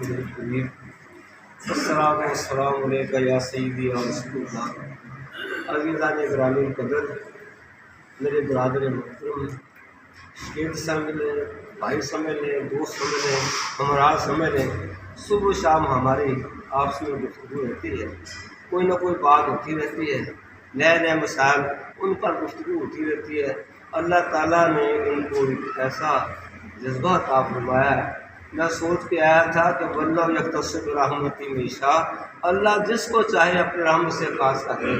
الکریم السلام علیکم یا سیدی یا رسول اللہ۔ عزیزان گرامی قدر، میرے برادر محترم، شیخ سمجھ لیں، بھائی سمجھ لیں، دوست سمجھ لیں، ہمراہ سمجھ لیں، صبح شام ہماری آپس میں گفتگو رہتی ہے، کوئی نہ کوئی بات ہوتی رہتی ہے، نئے نئے مسائل ان پر گفتگو ہوتی رہتی ہے۔ اللہ تعالیٰ نے ان کو ایک ایسا جذبہ عطا فرمایا ہے۔ میں سوچ کے آیا تھا کہ واللہ یختص برحمتہ من یشاء، اللہ جس کو چاہے اپنے رحمت سے خاص کرے۔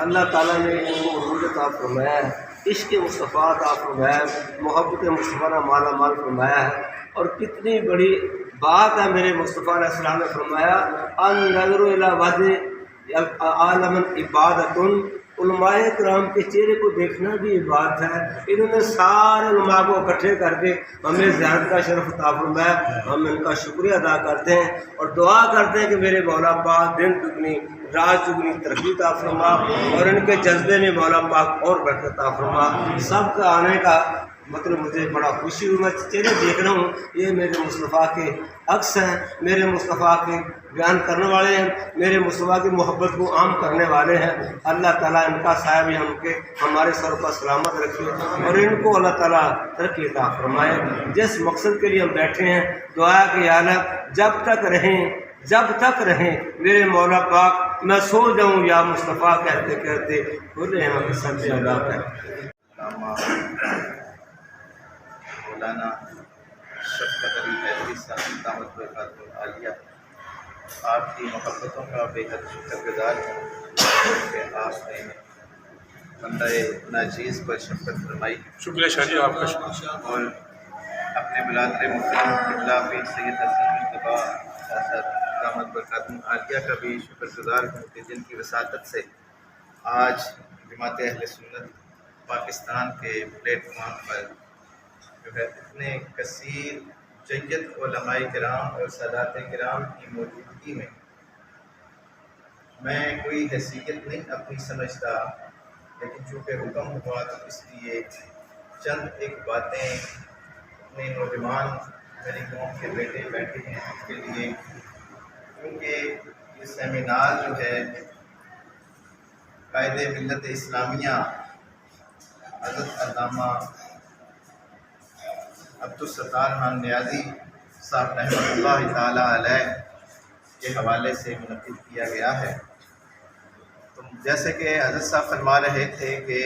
اللہ تعالیٰ نے ان کو عروج عطا فرمایا ہے، عشق مصطفیٰ عطا فرمایا ہے، محبت مصطفیٰ نے مالا مال فرمایا ہے۔ اور کتنی بڑی بات ہے، میرے مصطفیٰ علیہ السلام نے فرمایا النظر الی وجہ عالم عبادت، علماء کرام کے چہرے کو دیکھنا بھی عبادت ہے۔ انہوں نے سارے علماء کو اکٹھے کر کے ہمیں زیارت کا شرف عطا فرمایا، ہم ان کا شکریہ ادا کرتے ہیں اور دعا کرتے ہیں کہ میرے مولا پاک دن دگنی رات دگنی ترقی عطا فرما اور ان کے جذبے میں مولا پاک اور برکت عطا فرما۔ سب کا آنے کا مطلب مجھے بڑا خوشی ہوئی، میں چہرے دیکھ رہا ہوں، یہ میرے مصطفیٰ کے عکس ہیں، میرے مصطفیٰ کے بیان کرنے والے ہیں، میرے مصطفیٰ کی محبت کو عام کرنے والے ہیں۔ اللہ تعالیٰ ان کا سایہ بھی ہمارے سر پر سلامت رکھے اور ان کو اللہ تعالیٰ ترقی عطا فرمائے۔ جس مقصد کے لیے ہم بیٹھے ہیں، دعا کہ یا اللہ جب تک رہیں میرے مولا پاک، میں سو جاؤں یا مصطفیٰ کہتے کہتے کھلے ہیں سب سے ادا کر۔ مولانا شفقت علی حیدری صاحب دعوت برکاتہ العالیہ، آپ کی محبتوں کا بے حد شکر گزار ہوں کہ آپ نے بندہ ناچیز پر شفقت فرمائی۔ شکریہ شاہ جی، آپ کا شکریہ۔ اور اپنے برادر محترم قبلہ پیر سید حسن مصطفیٰ صاحب دعوت برکاتہ العالیہ کا بھی شکر گزار ہوں کہ جن کی وساطت سے آج جماعت اہل سنت پاکستان کے پلیٹ فارم پر جو ہے اتنے کثیر جید علماء کرام اور سادات کرام کی موجودگی میں کوئی حیثیت نہیں اپنی سمجھتا، لیکن چونکہ حکم ہوا تو اس لیے چند ایک باتیں اپنے نوجوان میری قوم کے بیٹے بیٹھے ہیں ان کے لیے، کیونکہ یہ سیمینار جو ہے قائد ملت اسلامیہ حضرت علامہ عبدالستار خان نیازی صاحب رحمۃ اللہ تعالیٰ علیہ کے حوالے سے منعقد کیا گیا ہے۔ تو جیسے کہ حضرت صاحب فرما رہے تھے کہ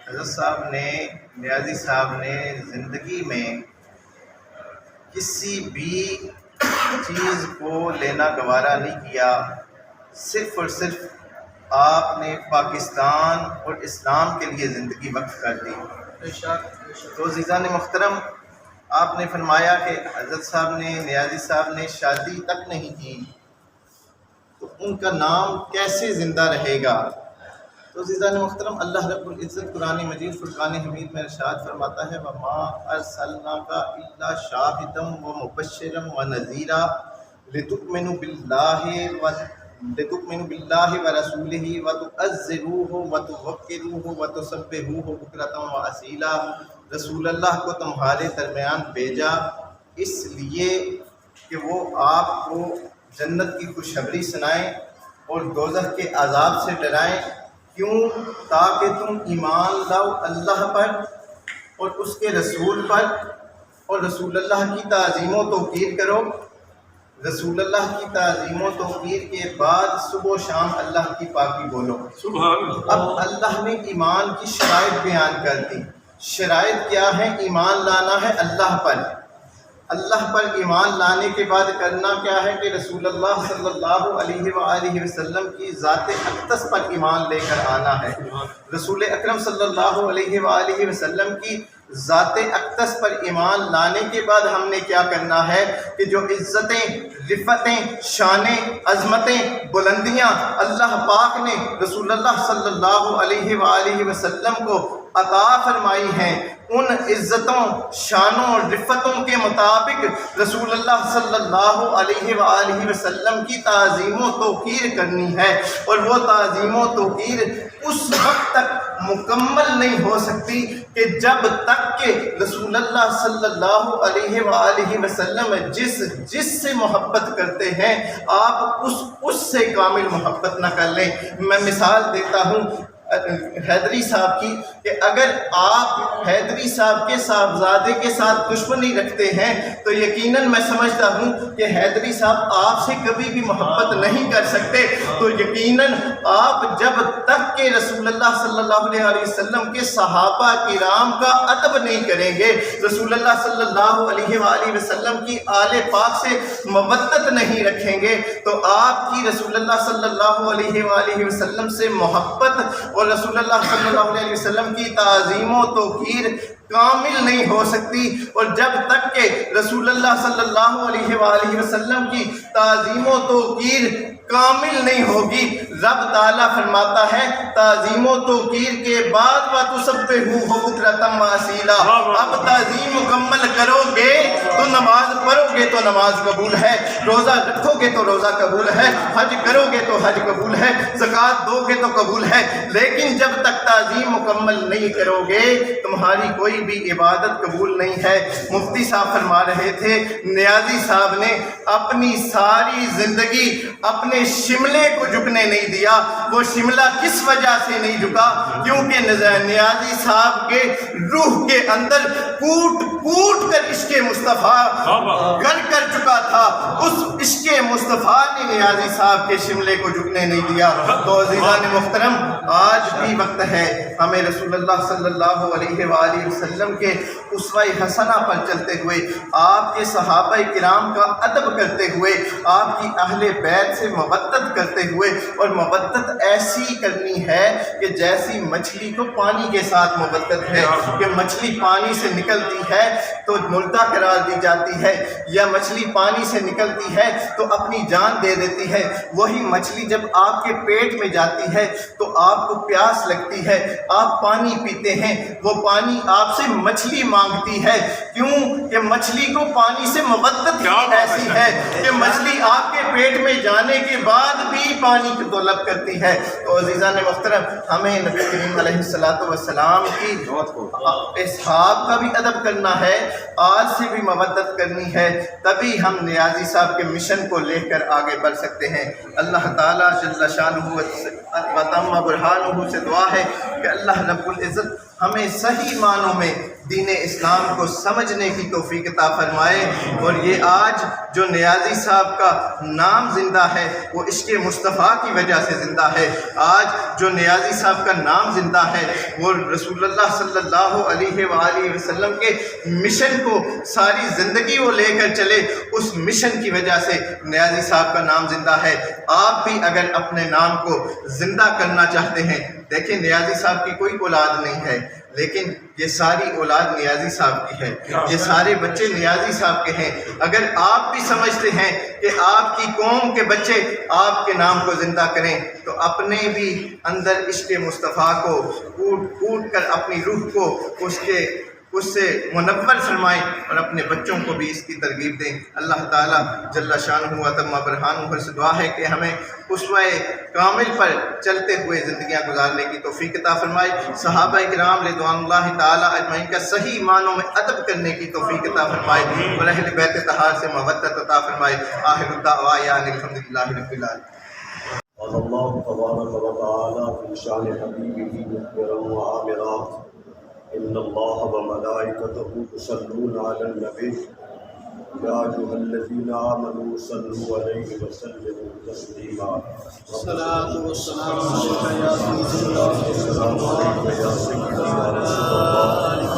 حضرت صاحب نے نیازی صاحب نے زندگی میں کسی بھی چیز کو لینا گوارا نہیں کیا، صرف اور صرف آپ نے پاکستان اور اسلام کے لیے زندگی وقف کر دی۔ تو عزیزان محترم، آپ نے فرمایا کہ حضرت صاحب نے نیازی صاحب نے شادی تک نہیں کی تو ان کا نام کیسے زندہ رہے گا؟ تو عزیزان محترم، اللہ رب العزت قرآن مجید فرقان حمید میں ارشاد فرماتا ہے وَمَا أَرْسَلْنَاكَ إِلَّا شَاهِدًا وَمُبَشِّرًا وَنَذِيرًا لِتُؤْمِنُوا بِاللَّهِ وَرَسُولِهِ وَتُعَزِّرُوهُ وَتُوَقِّرُوهُ وَتُسَبِّحُوهُ بُكْرَةً وَأَصِيلًا۔ رسول اللہ کو تمہارے درمیان بھیجا اس لیے کہ وہ آپ کو جنت کی خوشخبری سنائیں اور دوزخ کے عذاب سے ڈرائیں، کیوں؟ تاکہ تم ایمان لاؤ اللہ پر اور اس کے رسول پر اور رسول اللہ کی تعظیم و توقیر کرو۔ رسول اللہ کی تعظیم و توقیر کے بعد صبح و شام اللہ کی پاکی بولو۔ سبحان اللہ۔ اب اللہ نے ایمان کی شرائط بیان کر دی۔ شرائط کیا ہے؟ ایمان لانا ہے اللہ پر۔ اللہ پر ایمان لانے کے بعد کرنا کیا ہے کہ رسول اللہ صلی اللہ علیہ وآلہ وسلم کی ذات اقدس پر ایمان لے کر آنا ہے۔ رسول اکرم صلی اللہ علیہ وآلہ وسلم کی ذات اقدس پر ایمان لانے کے بعد ہم نے کیا کرنا ہے کہ جو عزتیں، رفتیں، شانیں، عظمتیں، بلندیاں اللہ پاک نے رسول اللہ صلی اللہ علیہ وآلہ وسلم کو عطا فرمائی ہیں، ان عزتوں، شانوں اور رفتوں کے مطابق رسول اللہ صلی اللہ علیہ وآلہ وسلم کی تعظیم و توقیر کرنی ہے، اور وہ تعظیم و توقیر اس وقت تک مکمل نہیں ہو سکتی کہ جب تک کہ رسول اللہ صلی اللہ علیہ وآلہ وسلم جس سے محبت کرتے ہیں آپ اس سے کامل محبت نہ کر لیں۔ میں مثال دیتا ہوں حیدری صاحب کی، کہ اگر آپ حیدری صاحب کے صاحبزادے کے ساتھ دشمنی رکھتے ہیں تو یقیناً میں سمجھتا ہوں کہ حیدری صاحب آپ سے کبھی بھی محبت نہیں کر سکتے، تو یقیناً آپ جب تک کہ رسول اللہ صلی اللہ علیہ وسلم کے صحابہ کرام کا ادب نہیں کریں گے، رسول اللہ صلی اللہ علیہ وآلہ وسلم کی آل پاک سے مودت نہیں رکھیں گے، تو آپ کی رسول اللہ صلی اللہ علیہ وآلہ وسلم سے محبت اور رسول اللہ صلی اللہ علیہ وسلم کی تعظیم و توقیر کامل نہیں ہو سکتی۔ اور جب تک کہ رسول اللہ صلی اللہ علیہ وآلہ وسلم کی تعظیم و توقیر کامل نہیں ہوگی، رب تعالیٰ فرماتا ہے تعظیم و توقیر کے بعد وَتُسَبِّحُوهُ بُكْرَةً وَأَصِيلًا، اب تعظیم مکمل کرو گے تو نماز پڑھو گے تو نماز قبول ہے، روزہ رکھو گے تو روزہ قبول ہے، حج کرو گے تو حج قبول ہے، زکوٰۃ دو گے تو قبول ہے، لیکن جب تک تعظیم مکمل نہیں کرو گے تمہاری کوئی بھی عبادت قبول نہیں ہے۔ مفتی صاحب فرما رہے تھے نیازی صاحب نے اپنی ساری زندگی اپنے شملے کو جھکنے نہیں دیا۔ وہ شملہ کس وجہ سے نہیں جھکا؟ کیونکہ نیازی صاحب کے روح کے اندر کوٹ کوٹ کر عشق مصطفیٰ گھر کر چکا تھا، اس عشق مصطفیٰ نے نیازی صاحب کے شملے کو جھکنے نہیں دیا۔ تو عزیزان محترم، آج بھی وقت ہے ہمیں رسول اللہ صلی اللہ علیہ وآلہ وسلم کے اسوہ حسنہ پر چلتے ہوئے، آپ کے صحابہ کرام کا ادب کرتے ہوئے، آپ کی اہل بیت سے مودت کرتے ہوئے، اور مودت ایسی کرنی ہے کہ جیسی مچھلی کو پانی کے ساتھ مودت ہے، کہ مچھلی پانی سے نکلتی ہے تو مردہ قرار دی جاتی ہے، یا مچھلی پانی سے نکلتی ہے تو اپنی جان دے دیتی ہے، وہی مچھلی جب آپ کے پیٹ میں جاتی ہے تو آپ کو پیاس لگتی ہے، آپ پانی پیتے ہیں، وہ پانی آپ سے مچھلی مانگتی ہے، کیوں کہ مچھلی کو پانی سے مودت ہی ایسی ہے کہ مچھلی آپ کے پیٹ میں جانے کے بعد بھی پانی کی طلب کرتی ہے۔ تو عزیزان محترم، ہمیں نبی کریم علیہ السلام کی اصحاب کا بھی ادب کرنا ہے، آج سے بھی مودت کرنی ہے، تبھی ہم نیازی صاحب کے مشن کو لے کر آگے بڑھ سکتے ہیں۔ اللہ تعالیٰ جل شانہ و تم برہانہ سے دعا ہے کہ اللہ رب العزت ہمیں صحیح معنوں میں دین اسلام کو سمجھنے کی توفیق عطا فرمائے، اور یہ آج جو نیازی صاحب کا نام زندہ ہے وہ عشق مصطفیٰ کی وجہ سے زندہ ہے۔ آج جو نیازی صاحب کا نام زندہ ہے وہ رسول اللہ صلی اللہ علیہ وآلہ وسلم کے مشن کو ساری زندگی وہ لے کر چلے، اس مشن کی وجہ سے نیازی صاحب کا نام زندہ ہے۔ آپ بھی اگر اپنے نام کو زندہ کرنا چاہتے ہیں، دیکھیں نیازی صاحب کی کوئی اولاد نہیں ہے، لیکن یہ ساری اولاد نیازی صاحب کی ہے، یہ سارے بچے نیازی صاحب کے ہیں۔ اگر آپ بھی سمجھتے ہیں کہ آپ کی قوم کے بچے آپ کے نام کو زندہ کریں تو اپنے بھی اندر عشق مصطفیٰ کو کوٹ کوٹ کر اپنی روح کو اس سے منور فرمائیں، اور اپنے بچوں کو بھی اس کی ترغیب دیں۔ اللہ تعالیٰ جل شانہ و تم برہانہ سے دعا ہے کہ ہمیں اسوہ کامل پر چلتے ہوئے زندگیاں گزارنے کی توفیق عطا فرمائے، صحابہ کرام رضوان اللہ تعالیٰ اجمعین کا صحیح معنوں میں ادب کرنے کی توفیق عطا فرمائے، اور اہل بیت طہار سے مودت عطا فرمائے۔ آخر الدعوانا الحمدللہ رب العالمین۔ قال الله تبارك وتعالى في شان حبيبه مخبرا وآمرا إن الله وملائكته يصلون على النبي يا أيها الذين آمنوا صلوا عليه وسلموا تسليما الصلاة والسلام عليك يا سيدي السلام عليك يا سيدي يا رسول الله وعلى آلك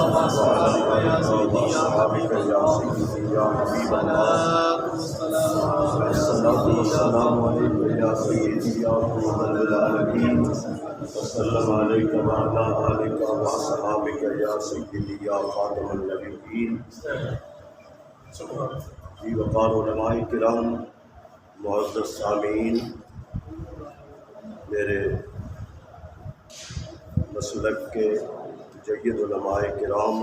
وأصحابك يا سيدي يا حبيب الله الصلاة والسلام عليك يا سيدي يا رحمة العالمين وسلم عليك وعلى آلك وأصحابك يا سيدي يا خاتم النبيين جی وقار علماء کرام، معزز سامعین، میرے مسلک کے جید علماء کرام،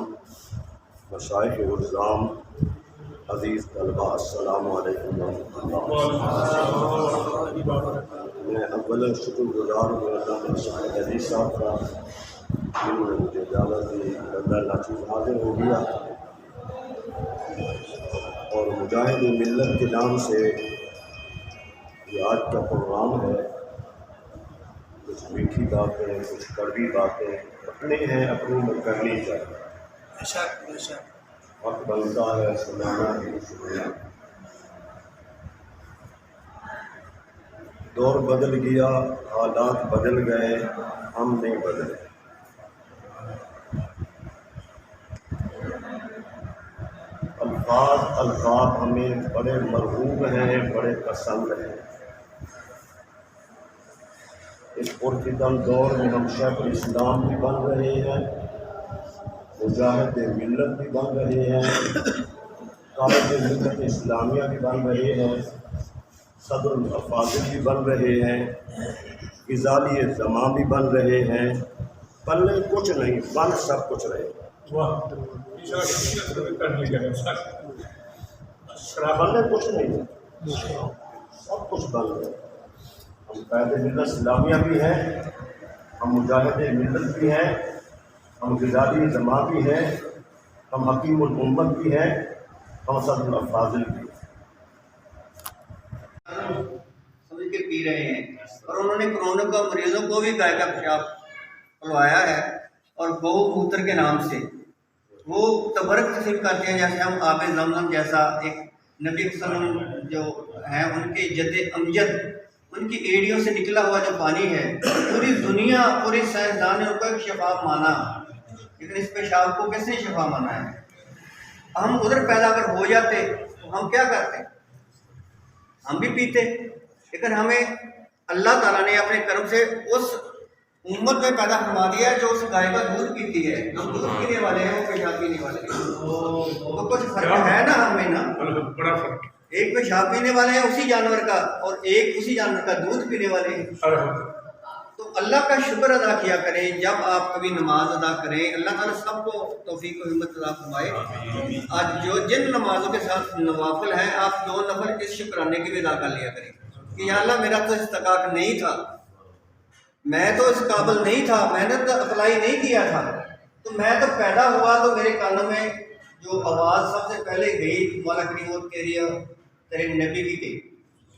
مشائخ الزام، عزیز طلباء، السلام علیکم ورحمۃ اللہ۔ میں اولا شکر گزار ہوں علامہ صاحب علی صاحب کا، جنہوں نے مجھے اجازت دی، اللہ ناچیز حاضر ہو گیا اور مجاہد ملت کے نام سے یہ آج کا پروگرام ہے۔ کچھ میٹھی باتیں، کچھ کڑوی باتیں اپنے ہیں، اپنی میں کرنی چاہیے، وقت بنتا ہے سنانا بھی سننا۔ دور بدل گیا، حالات بدل گئے، ہم نہیں بدلے۔ الفاظ ہمیں بڑے مرغوب ہیں، بڑے پسند ہیں۔ اس پرفتن دور میں ہم شیخ الاسلام بھی بن رہے ہیں، مجاہد ملت بھی بن رہے ہیں، قائد ملت اسلامیہ بھی بن رہے ہیں، صدر الافاضل بھی بن رہے ہیں، غزالی زمان بھی بن رہے ہیں۔ پلے کچھ نہیں، بن سب کچھ رہے ہیں۔ پلے کچھ نہیں، سب کچھ بن رہے ہیں۔ ہم قائد ملت اسلامیہ بھی ہیں، ہم مجاہد ملت بھی ہیں، ہم غزالی زمان بھی ہیں، ہم حکیم الامت بھی ہیں، ہم صدر الافاضل بھی ہیں۔ سمجھ کے پی رہے ہیں، اور انہوں نے کورونا کا مریضوں کو بھی گائے کا پیشاب پلوایا ہے، اور گو موتر کے نام سے وہ تبرک تقسیم کرتے ہیں، جیسے ہم آب زمزم جیسا ایک نبی صلی اللہ علیہ وسلم جو ہیں ان کے جد امجد، ان کی ایڑیوں سے نکلا ہوا جو پانی ہے، پوری دنیا، پوری سائنسدان نے ان کو ایک شفا مانا، لیکن اس پیشاب کو کس نے شفا مانا ہے؟ ہم ادھر پیدا اگر ہو جاتے تو ہم کیا کرتے؟ ہم بھی پیتے، لیکن ہمیں اللہ تعالیٰ نے اپنے کرم سے اس امت میں پیدا فرما دیا ہے جو اس گائے کا دودھ پیتی ہے۔ ہم دودھ پینے والے ہیں، وہ پیشاب پینے والے ہیں، تو کچھ فرق ہے نا ہم میں نا، بڑا فرق۔ ایک پیشاب پینے والے ہیں اسی جانور کا، اور ایک اسی جانور کا دودھ پینے والے ہیں۔ تو اللہ کا شکر ادا کیا کریں جب آپ کبھی نماز ادا کریں، اللہ تعالیٰ سب کو توفیق و ہمت عطا فرمائے۔ آج جو جن نمازوں کے ساتھ نوافل ہیں، آپ 2 نفل اس شکرانے کی بھی ادا کر لیا کریں کہ یا اللہ میرا تو استحقاق نہیں تھا، میں تو اس قابل نہیں تھا، میں نے تو اپلائی نہیں کیا تھا، تو میں تو پیدا ہوا تو میرے کانوں میں جو آواز سب سے پہلے گئی مولا کریم وہ تیرے نبی کی گئی۔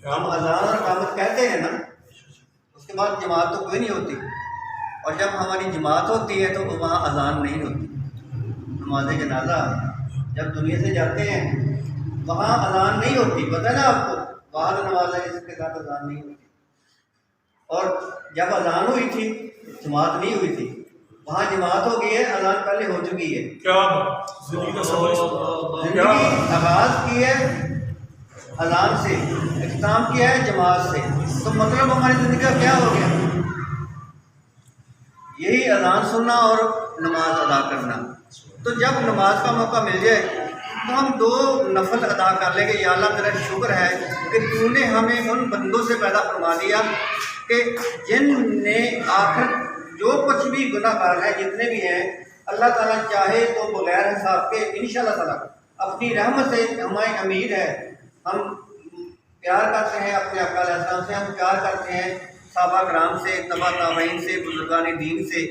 ہم اذان اور اقامت کہتے ہیں نا، اس کے بعد جماعت تو کوئی نہیں ہوتی، اور جب ہماری جماعت ہوتی ہے تو وہاں اذان نہیں ہوتی۔ نماز جنازہ جب دنیا سے جاتے ہیں وہاں اذان نہیں ہوتی، پتہ ہے نا آپ کو، بعد نماز ہے جس کے ساتھ اذان نہیں ہوتی۔ اور جب اذان ہوئی تھی جماعت نہیں ہوئی تھی، وہاں جماعت ہو گئی ہے، اذان پہلے ہو چکی ہے۔ زندگی آغاز کی ہے اذان سے، اختتام کیا ہے جماعت سے، تو مطلب ہماری زندگی کا کیا ہو گیا؟ یہی اذان سننا اور نماز ادا کرنا۔ تو جب نماز کا موقع مل جائے تو ہم 2 نفل ادا کر لیں گے، یا اللہ تیرا شکر ہے کہ تو نے ہمیں ان بندوں سے پیدا فرما دیا کہ جن نے آخر جو کچھ بھی گناہ کار ہیں جتنے بھی ہیں، اللہ تعالیٰ چاہے تو بغیر حساب کے انشاءاللہ تعالیٰ اپنی رحمت سے ہمیں امید ہے، ہم پیار کرتے ہیں اپنے آقا علیہ السلام سے، ہم پیار کرتے ہیں صحابہ کرام سے، تبع تابعین سے، بزرگان دین سے،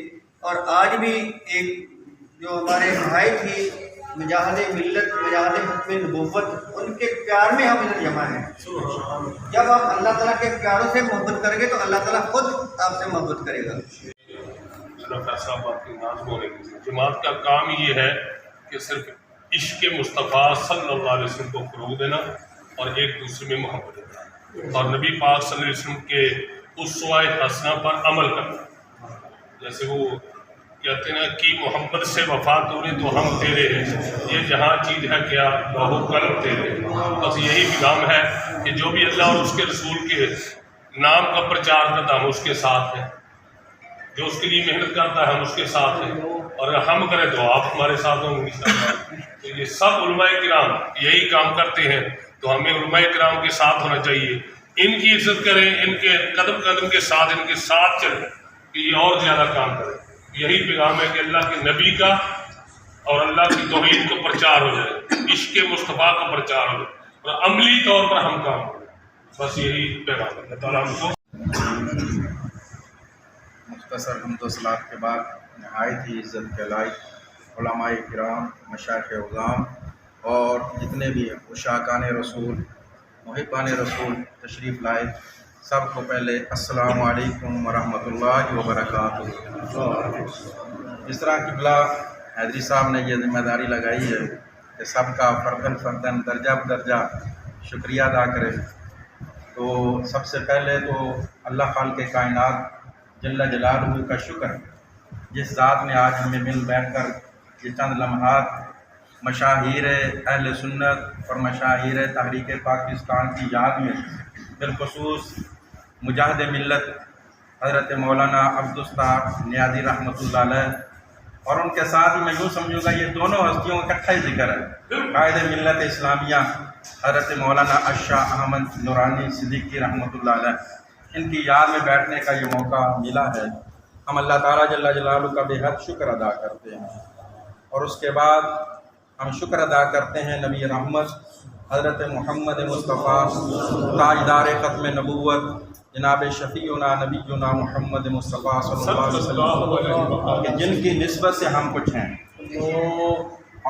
اور آج بھی ایک جو ہمارے بھائی تھی مجاہد ملت، مجاہد حکم نبوت، ان کے پیار میں ہم ادھر جمع ہیں۔ جب آپ اللہ تعالیٰ کے پیاروں سے محبت کریں گے تو اللہ تعالیٰ خود آپ سے محبت کرے گا۔ جماعت کا کام یہ ہے کہ صرف عشق مصطفیٰ صلی اللہ علیہ وسلم کو فروغ دینا اور ایک دوسرے میں محبت دینا، اور نبی پاک صلی اللہ علیہ وسلم کے اسوہ حسنہ پر عمل کرنا۔ جیسے وہ کہتے ہیں کہ محمد سے وفا توڑے تو ہم تیرے ہیں، یہ جہاں چیز ہے کیا بہو قلب تیرے۔ بس یہی پیغام ہے کہ جو بھی اللہ اور اس کے رسول کے نام کا پرچار کرتا ہم اس کے ساتھ ہیں، جو اس کے لیے محنت کرتا ہے ہم اس کے ساتھ ہیں، اور اگر ہم کریں تو آپ ہمارے ساتھ ہوں گے انشاءاللہ۔ تو یہ سب علماء کرام یہی کام کرتے ہیں، تو ہمیں علماء کرام کے ساتھ ہونا چاہیے، ان کی عزت کریں، ان کے قدم قدم کے ساتھ ان کے ساتھ چلیں کہ یہ اور زیادہ کام کریں۔ یہی پیغام ہے کہ اللہ کے نبی کا اور اللہ کی توحید کا پرچار ہو جائے، عشق مصطفیٰ کا پرچار ہو جائے اور عملی طور پر ہم کام کریں، بس یہی پیغام ہے۔ اللہ تعالیٰ ہم کو مختصر حمد و صلات کے بعد نہایت ہی عزت کے لائق علماء کرام، مشائخ اعظام اور جتنے بھی عشاقان رسول، محبان رسول تشریف لائے، سب کو پہلے السلام علیکم ورحمۃ اللہ وبرکاتہ۔ جس طرح قبلہ حیدری صاحب نے یہ ذمہ داری لگائی ہے کہ سب کا فرداً درجہ بدرجہ شکریہ ادا کرے، تو سب سے پہلے تو اللہ خالق کائنات جل جلالہ کا شکر، جس ذات نے آج ہمیں مل بیٹھ کر یہ چند لمحات مشاہیر اہل سنت اور مشاہیر تحریک پاکستان کی یاد میں، بالخصوص مجاہد ملت حضرت مولانا عبدالستار نیازی رحمۃ اللہ علیہ، اور ان کے ساتھ ہی میں یوں سمجھوں گا یہ دونوں ہستیوں کا اکٹھا ہی ذکر ہے، قائد ملت اسلامیہ حضرت مولانا اشاہ احمد نورانی صدیقی رحمۃ اللہ علیہ، ان کی یاد میں بیٹھنے کا یہ موقع ملا ہے۔ ہم اللہ تعالیٰ جل جلالہ کا بے حد شکر ادا کرتے ہیں، اور اس کے بعد ہم شکر ادا کرتے ہیں نبی رحمت حضرت محمد مصطفیٰ تاجدار ختم نبوت جناب شفیعنا نبینا محمد مصطفیٰ صلی اللہ علیہ وسلم کہ جن کی نسبت سے ہم کچھ ہیں،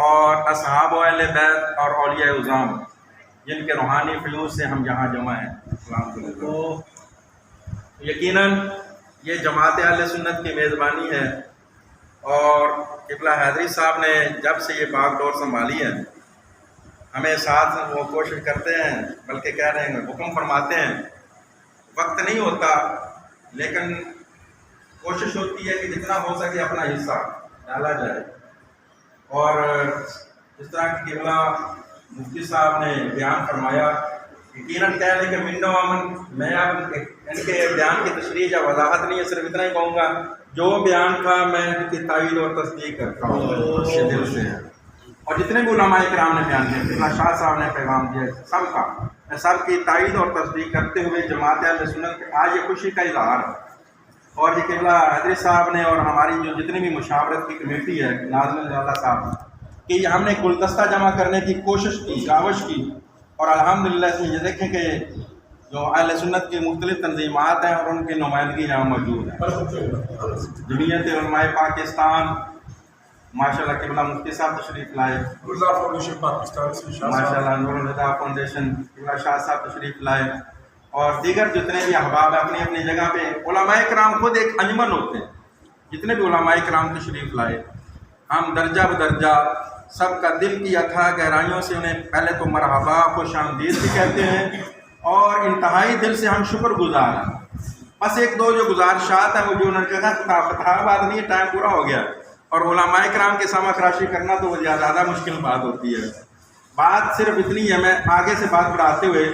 اور اصحاب و اہل بیت اور اولیاء اعظام جن کے روحانی فیوز سے ہم یہاں جمع ہیں۔ تو یقیناً یہ جماعت اہل سنت کی میزبانی ہے، اور قبلہ حیدری صاحب نے جب سے یہ باغ ڈور سنبھالی ہے، ہمیں ساتھ وہ کوشش کرتے ہیں، بلکہ کہہ رہے ہیں حکم فرماتے ہیں، وقت نہیں ہوتا لیکن کوشش ہوتی ہے کہ جتنا ہو سکے اپنا حصہ ڈالا جائے۔ اور اس طرح کی قبلہ مفتی صاحب نے بیان فرمایا، یقیناً کہہ لیں کہ من و امن، میں اب ان کے بیان کی تشریح یا وضاحت نہیں ہے، صرف اتنا ہی کہوں گا جو بیان تھا میں ان کی تائید اور تصدیق کرتا ہوں اچھے دل سے، اور جتنے بھی علماء کرام نے بیان کیا، قبلہ شاہ صاحب نے پیغام دیا، سب کا میں سب کی تائید اور تصدیق کرتے ہوئے جماعت اہل سنت کے آج یہ خوشی کا اظہار ہے، اور یہ قبلہ حیدری صاحب نے اور ہماری جو جتنی بھی مشاورت کی کمیٹی ہے ناظم اللہ صاحب کہ یہ ہم نے گلدستہ جمع کرنے کی کوشش کی، کاوش کی، اور الحمدللہ اس میں یہ دیکھیں کہ جو اہل سنت کی مختلف تنظیمات ہیں اور ان کی نمائندگی یہاں موجود ہے۔ جمعیت علماء پاکستان ماشاءاللہ قبلہ مفتی صاحب تشریف لائے، ماشاءاللہ نور الہدا فاؤنڈیشن قبلہ شاہ صاحب تشریف لائے، اور دیگر جتنے بھی احباب اپنی اپنی جگہ پہ، علماء کرام خود ایک انجمن ہوتے ہیں، جتنے بھی علماء کرام تشریف لائے، ہم درجہ بدرجہ سب کا دل کی اتھاہ گہرائیوں سے انہیں پہلے تو مرحبا، خوش آمدید بھی کہتے ہیں، اور انتہائی دل سے ہم شکر گزار ہیں۔ بس ایک دو جو گزارشات ہیں وہ جو انہوں نے کہا فتح بات نہیں ہے، ٹائم پورا ہو گیا، اور علماء کرام کے سامنے خراشی کرنا تو وہ زیادہ مشکل بات ہوتی ہے۔ بات صرف اتنی ہے، میں آگے سے بات بڑھاتے ہوئے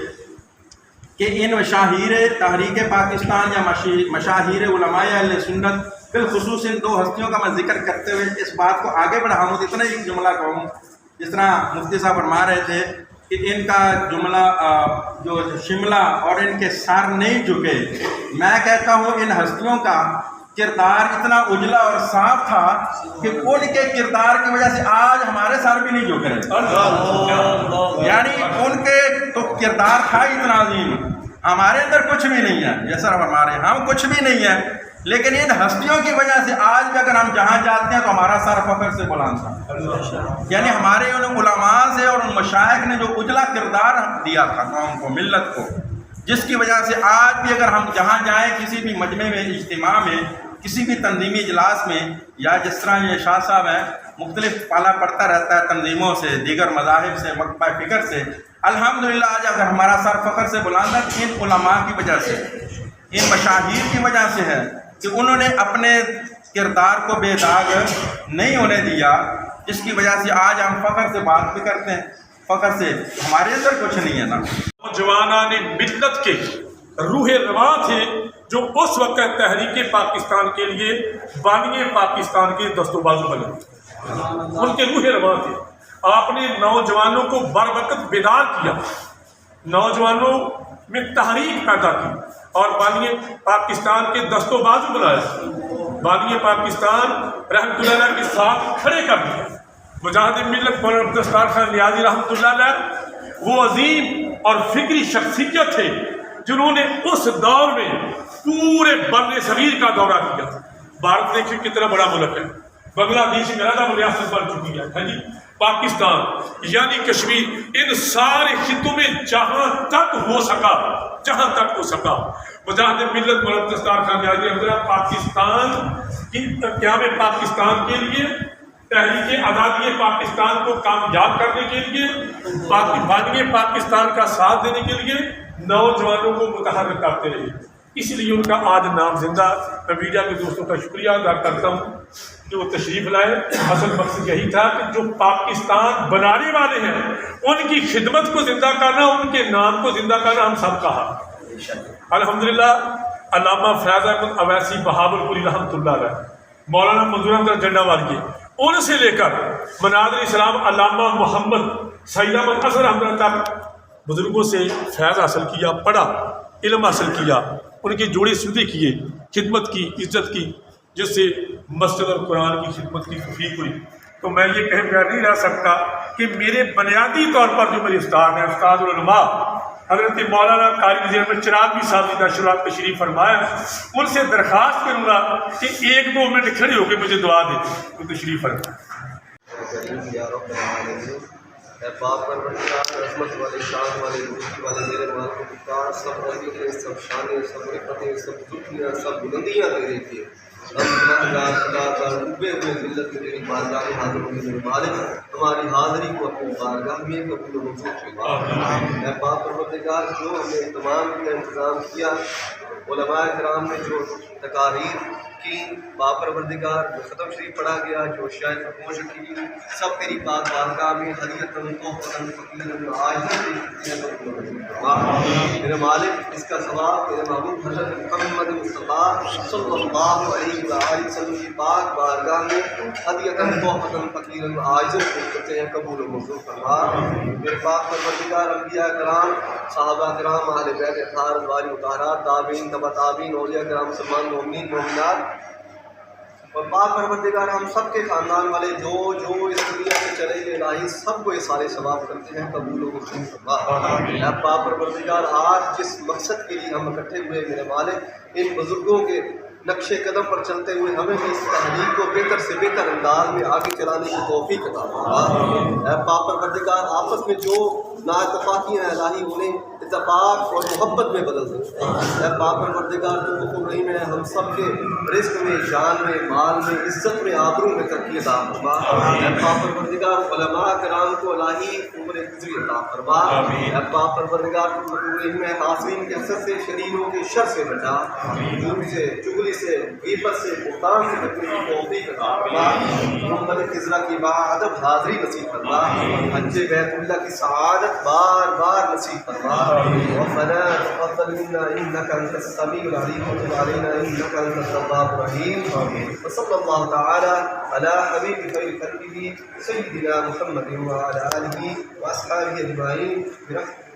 کہ ان مشاہیر تحریک پاکستان یا مشاہیر علماء اہل سنت بالخصوص ان دو ہستیوں کا میں ذکر کرتے ہوئے اس بات کو آگے بڑھاؤں تو اتنا ہی جملہ کہوں، جس طرح مفتی صاحب فرما رہے تھے کہ ان کا جملہ جو شملہ اور ان کے سر نہیں جھکے، میں کہتا ہوں ان ہستیوں کا کردار اتنا اجلا اور صاف تھا کہ ان کے کردار کی وجہ سے آج ہمارے سر بھی نہیں جھک رہے، یعنی ان کے تو کردار تھا اتنا عظیم، ہمارے اندر کچھ بھی نہیں ہے، یہ سر ہمارے ہم کچھ بھی نہیں ہے، لیکن ان ہستیوں کی وجہ سے آج بھی اگر ہم جہاں جاتے ہیں تو ہمارا سر فخر سے بلند تھا، یعنی ہمارے ان علماء سے اور ان مشائخ نے جو اجلا کردار دیا تھا قوم کو، ملت کو، جس کی وجہ سے آج بھی اگر ہم جہاں جائیں کسی بھی مجمع میں، اجتماع میں، کسی بھی تنظیمی اجلاس میں، یا جس طرح یہ شاہ صاحب ہیں مختلف پالا پڑتا رہتا ہے تنظیموں سے، دیگر مذاہب سے، مکتبہ فکر سے، الحمدللہ آج اگر ہمارا سر فخر سے بلند ہے تو ان علماء کی وجہ سے، ان مشاہیر کی وجہ سے ہے کہ انہوں نے اپنے کردار کو بے داغ نہیں ہونے دیا، جس کی وجہ سے آج ہم فخر سے بات بھی کرتے ہیں، فخر سے ہمارے اندر کچھ نہیں ہے نا۔ نوجوانان ملت کے روح رواں تھے جو اس وقت تحریک پاکستان کے لیے بانی پاکستان کے دست و بازو بنے، ان کے روح رواں تھے۔ آپ نے نوجوانوں کو بر وقت بیدار کیا، نوجوانوں میں تحریک پیدا کی اور بانی پاکستان کے دست و بازو بنائے۔ بانی پاکستان رحمۃ اللہ علیہ کے ساتھ کھڑے کر دیا۔ مجاہد ملت مولانا عبدالستار خان نیازی رحمۃ اللہ علیہ وہ عظیم اور فکری شخصیت تھے جنہوں نے اس دور میں پورے بر صغیر کا دورہ کیا۔ بھارت دیکھیں کتنا بڑا ملک ہے، بنگلہ دیش میں علیحدہ ریاست بن چکی ہے جی، پاکستان یعنی کشمیر، ان سارے خطوں میں جہاں تک ہو سکا مجاہد ملت مولانا عبدالستار خان نیازی حضرت پاکستان کی قیام پاکستان کے لیے، تحریک آزادی پاکستان کو کامیاب کرنے کے لیے، بانی پاکستان کا ساتھ دینے کے لیے نوجوانوں کو متحرک کرتے رہے۔ اس لیے ان کا آج نام زندہ۔ میں میڈیا کے دوستوں کا شکریہ ادا کرتا ہوں جو تشریف لائے۔ اصل مقصد یہی تھا کہ جو پاکستان بنانے والے ہیں ان کی خدمت کو زندہ کرنا، ان کے نام کو زندہ کرنا ہم سب کا حق۔ الحمدللہ علامہ فیض احمد اویسی بہاول پوری رحمۃ اللہ علیہ، مولانا منظور احمد جنڈا والی، ان سے لے کر مناظر اسلام علامہ محمد سعید احمد اظہر احمد تک بزرگوں سے فیض حاصل کیا، پڑھا، علم حاصل کیا، ان کے جوڑے سودے کیے، خدمت کی، عزت کی، جس سے مسجد اور قرآن کی خدمت کی توفیق ہوئی۔ تو میں یہ کہہ نہیں رہ سکتا کہ میرے بنیادی طور پر جو میرے استاد ہیں، استاد العلماء حضرت مولانا قاری وزیر احمد چراغی صاحب جی تشریف تشریف فرمایا، ان سے درخواست کروں گا کہ 1-2 منٹ کھڑے ہو کے مجھے دعا دیں تو تشریف فرمائیں۔ اے پاک پروردگار، عظمت والے، شان والے، روحی والے، میرے مالک پکار، سب عظمتیں، سب شانیں، سب رفتیں، سب ذکریاں، سب بلندیاں تیرے کی۔ ہم گناہگار خدا کا ڈوبے ہوئے ذلت میں تیری بارگاہ میں حاضر ہوئے میرے مالک، تمہاری حاضری کو اپنی بارگاہ میں قبول و منظور فرما۔ اے پاک پروردگار، جو ہم نے تمام کا انتظام کیا، علماء کرام نے جو تقاریر کی، پاک پروردگار جو ختم شریف پڑھا گیا، جو شاید فرموش کی، سب تیری پاک بارگاہ میں حدیثاً تحفۃً فقیراً میرے مالک، اس کا ثواب میرے محبوب حضرت محمد مصطفیٰ صلی اللہ علیہ وآلہ وسلم کی پاک بارگاہ میں حدیثاً تحفۃً فقیراً عاجزاً کرتے ہیں، قبول و منظور فرما۔ میرے پاک پروردگار، انبیاء کرام، صحابہ کرام، اہل بیت اطہار الواری مطہرات، تابعین، تبع تابعین، اولیاء کرام، مسلمان مومنین مومنات، اور پاک پروردگار ہم سب کے خاندان والے جو اس دنیا سے چلے گئے، الہی سب کو یہ سارے ثواب کرتے ہیں، قبول و منظور فرما۔ اے پاک پروردگار، آج جس مقصد کے لیے ہم اکٹھے ہوئے میرے مالک، ان بزرگوں کے نقش قدم پر چلتے ہوئے ہمیں بھی اس تحریک کو بہتر سے بہتر انداز میں آگے چلانے کی توفیق عطا فرما۔ اے پاک پروردگار، آپس میں جو نااتفاقیاں ہیں الہی انہیں اتفاق اور محبت میں بدل دے۔ اے پاک پروردگار، تو حکم رحیم ہے، ہم سب کے رزق میں، جان میں، مال میں، عزت میں، آبرو میں ترقی عطا فرما۔ اے پاک پروردگار، علماء کرام کو الہی عمر گزری عطا فرما۔ اے پاک پروردگار، تو حکم رحیم ہے، حاضرین کے حسد سے، شریروں کے شر سے بچا، جھوٹ سے، چغلی سے، غیبت سے، بہتان سے بچنے کی توفیق عطا فرما۔ محمد خضرا کی باادب حاضری نصیب فرما، حج بیت اللہ کی سعادت بار بار نصیب فرما۔ ربنا تقبل منا انك انت السميع العليم وتب علينا انك انت التواب الرحيم، وصلى الله تعالى على حبيب خير خلقه سيدنا محمد وعلى اله واصحابه اجمعين برحمته